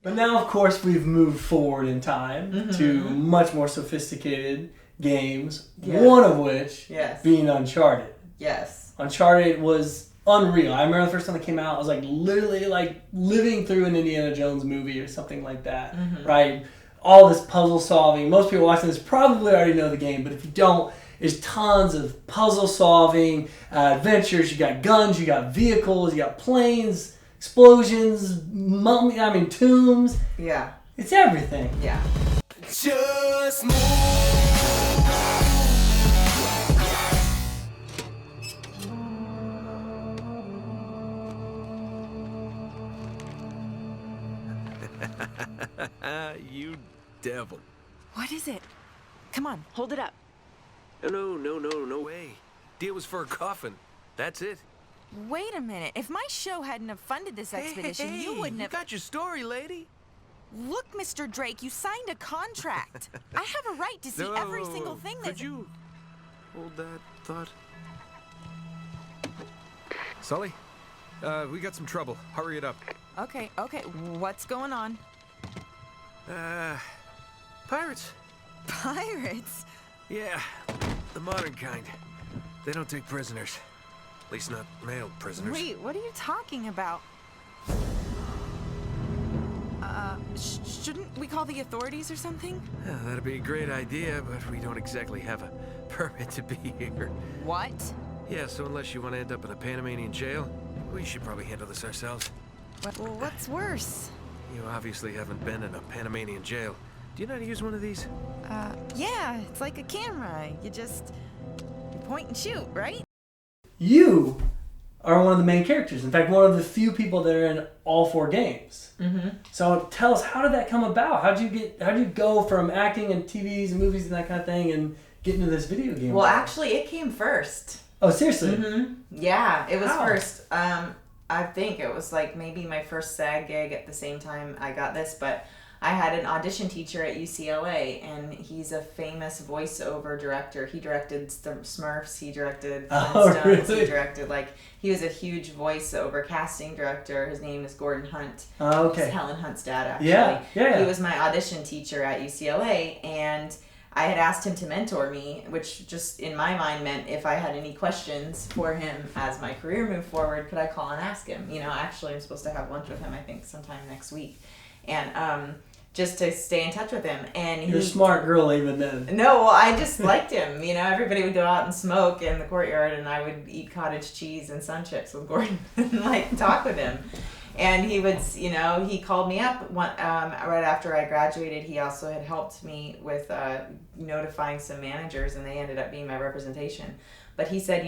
But now, of course, we've moved forward in time to much more sophisticated games, one of which being Uncharted. Yes. Uncharted was unreal. I remember the first time it came out, I was like literally like living through an Indiana Jones movie or something like that, right? All this puzzle solving. Most people watching this probably already know the game, but if you don't, there's tons of puzzle solving, adventures. You got guns, you got vehicles, you got planes, explosions, tombs. Yeah. It's everything. Yeah. Just move. You devil. What is it? Come on, hold it up. No way. Deal was for a coffin. That's it. Wait a minute. If my show hadn't have funded this expedition, you wouldn't have... You got your story, lady. Look, Mr. Drake, you signed a contract. I have a right to see every single thing that's... Could you hold that thought? Sully, we got some trouble. Hurry it up. Okay. What's going on? Pirates. Pirates? Yeah, the modern kind. They don't take prisoners. At least not male prisoners. Wait, what are you talking about? Shouldn't we call the authorities or something? Yeah, that'd be a great idea, but we don't exactly have a permit to be here. What? Yeah, so unless you want to end up in a Panamanian jail, we should probably handle this ourselves. Well, what's worse? You obviously haven't been in a Panamanian jail. Do you know how to use one of these? Yeah, it's like a camera. You point and shoot, right? You are one of the main characters. In fact, one of the few people that are in all 4 games. So tell us, how did that come about? How'd you go from acting in TVs and movies and that kind of thing and get into this video game? Well, actually, it came first. Oh, seriously? Yeah, it was How? first. I think it was like maybe my first SAG gig at the same time I got this, but I had an audition teacher at UCLA, and he's a famous voiceover director. He directed Smurfs, he directed Flintstones, really? he directed, he was a huge voiceover casting director. His name is Gordon Hunt. Oh, okay. He's Helen Hunt's dad, actually. Yeah. He was my audition teacher at UCLA, and I had asked him to mentor me, which just in my mind meant if I had any questions for him as my career moved forward, could I call and ask him? Actually, I'm supposed to have lunch with him, I think, sometime next week. And just to stay in touch with him. And You're a smart girl even then. No, well, I just liked him. Everybody would go out and smoke in the courtyard, and I would eat cottage cheese and sun chips with Gordon and talk with him. And he would, he called me up right after I graduated. He also had helped me with notifying some managers, and they ended up being my representation. But he said,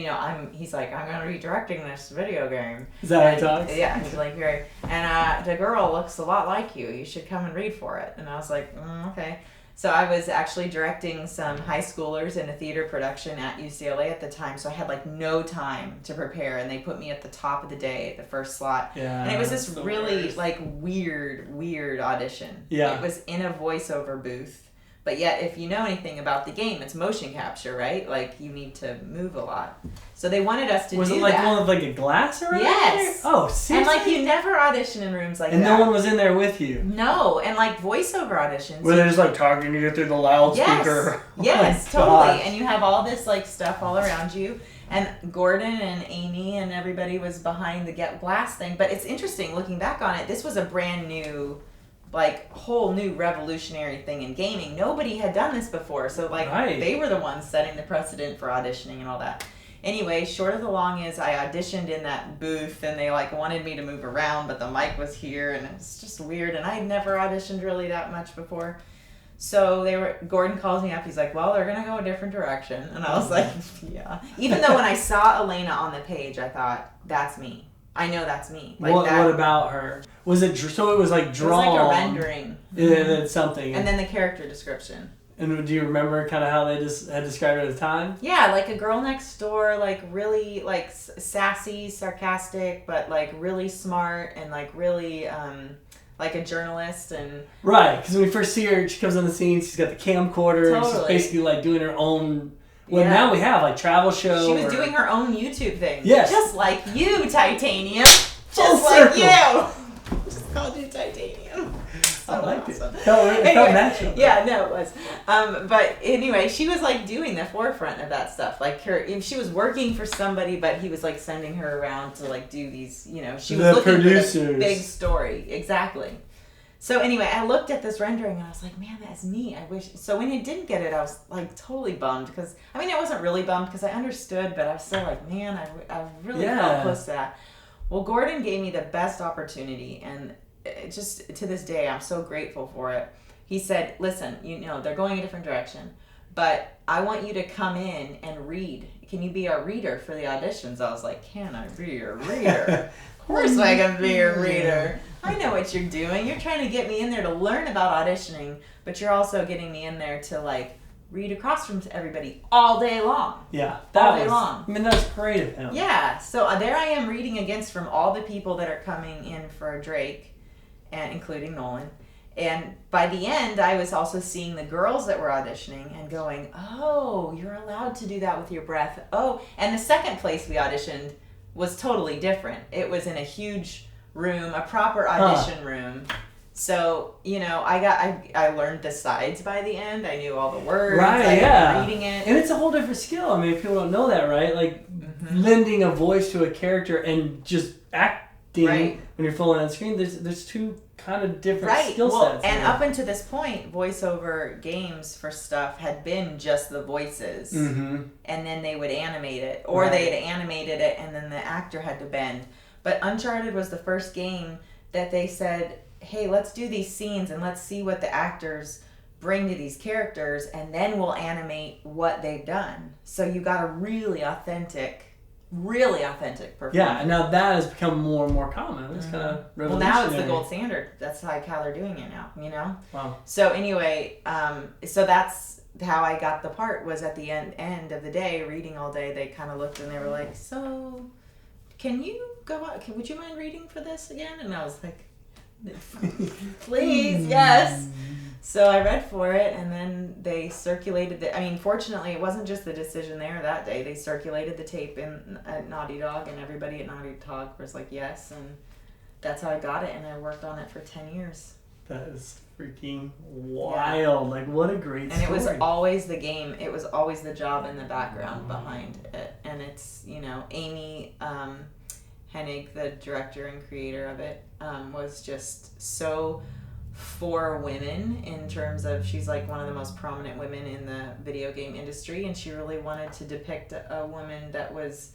he's like, I'm going to be directing this video game. Is that how he talks? Yeah, he's like, and the girl looks a lot like you. You should come and read for it. And I was like, okay. So I was actually directing some high schoolers in a theater production at UCLA at the time. So I had no time to prepare, and they put me at the top of the day, the first slot. Yeah. And it was this really weird audition. Yeah. It was in a voiceover booth. But yet, if you know anything about the game, it's motion capture, right? You need to move a lot. So they wanted us to do that. Was it one with a glass around? Yes. There? Oh, seriously? And you never audition in rooms like that. And no one was in there with you? No. And voiceover auditions. Where they're just talking to you through the loudspeaker. Yes, totally. And you have all this stuff all around you. And Gordon and Amy and everybody was behind the glass thing. But it's interesting looking back on it. This was a brand new, whole new revolutionary thing in gaming. Nobody had done this before. So right. They were the ones setting the precedent for auditioning and all that. Anyway, short of the long is I auditioned in that booth, and they wanted me to move around, but the mic was here, and it's just weird. And I had never auditioned really that much before. So Gordon calls me up. He's like, well, they're going to go a different direction. And I was like, yeah. Even though when I saw Elena on the page, I thought, that's me. I know that's me. What about her? Was it so? It was drawn. It was a rendering. And then something. And then the character description. And do you remember kind of how they just had described it at the time? Yeah, a girl next door, really sassy, sarcastic, but really smart and really a journalist and. Right, because when we first see her, she comes on the scene. She's got the camcorder. Totally. And she's basically doing her own. Well, now we have travel show. She was doing her own YouTube thing. Yes. Just like you, Titanium. Just Full like circle. you. Just called you Titanium. I liked awesome. it. It felt natural. Yeah, no, it was. But anyway, she was like doing the forefront of that stuff. Like she was working for somebody, but he was like sending her around to like do these, you know, she was The looking producers. for the big story. Exactly. So anyway, I looked at this rendering and I was like, man, that's neat. I wish. So when he didn't get it, I was like totally bummed because, I mean, I wasn't really bummed because I understood, but I was still like, man, I really felt close to that. Well, Gordon gave me the best opportunity, and it just to this day, I'm so grateful for it. He said, listen, you know, they're going a different direction, but I want you to come in and read. Can you be our reader for the auditions? I was like, can I be your reader? Of course I can be your reader. I know what you're doing. You're trying to get me in there to learn about auditioning, but you're also getting me in there to like read across from everybody all day long. Yeah, all day long. I mean, that was great of him. Yeah, so there I am reading against from all the people that are coming in for Drake, and including Nolan. And by the end, I was also seeing the girls that were auditioning and going, oh, you're allowed to do that with your breath. Oh, and the second place we auditioned was totally different. It was in a huge room, a proper audition room. So, you know, I learned the sides by the end. I knew all the words. Right, I yeah. reading it. And it's a whole different skill. I mean, if people don't know that, right? Like, lending a voice to a character and just acting when you're fully on screen, there's two kind of different skill sets. And up until this point, voiceover games for stuff had been just the voices. And then they would animate it. Or they had animated it and then the actor had to bend. But Uncharted was the first game that they said, hey, let's do these scenes and let's see what the actors bring to these characters, and then we'll animate what they've done. So you got a really authentic performance. Yeah, and now that has become more and more common. It's kind of revolutionary. Well, now it's the gold standard. That's how they're doing it now, you know? Wow. So anyway, so that's how I got the part, was at the end of the day, reading all day, they kind of looked and they were like, so can you go out? Would you mind reading for this again? And I was like, please, yes. So I read for it, and then they circulated fortunately, it wasn't just the decision there that day. They circulated the tape at Naughty Dog, and everybody at Naughty Dog was like, yes, and that's how I got it, and I worked on it for 10 years. That is freaking wild. Yeah. Like, what a great story. And it was always the game. It was always the job in the background behind it. And it's, you know, Amy Hennig, the director and creator of it, was just so for women in terms of, she's like one of the most prominent women in the video game industry, and she really wanted to depict a woman that was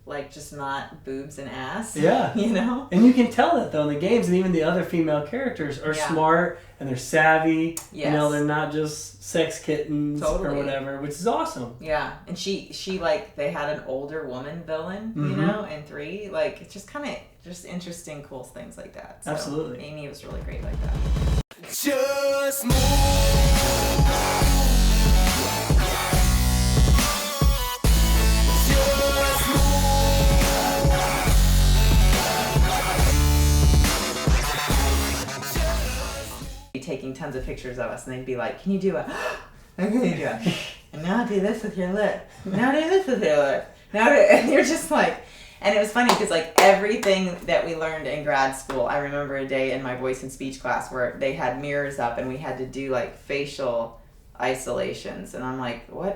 like just not boobs and ass. Yeah. You know? And you can tell that though in the games, and even the other female characters are smart and they're savvy. Yes. You know, they're not just sex kittens or whatever, which is awesome. Yeah. And she like, they had an older woman villain, you know, in 3. Like, it's just kind of just interesting, cool things like that. So absolutely. Amy was really great like that. Just move. Taking tons of pictures of us, and they'd be like, can you do a and now do this with your lip, now do this with your lip, and you're just like, and it was funny because like everything that we learned in grad school, I remember a day in my voice and speech class where they had mirrors up and we had to do like facial isolations, and I'm like, what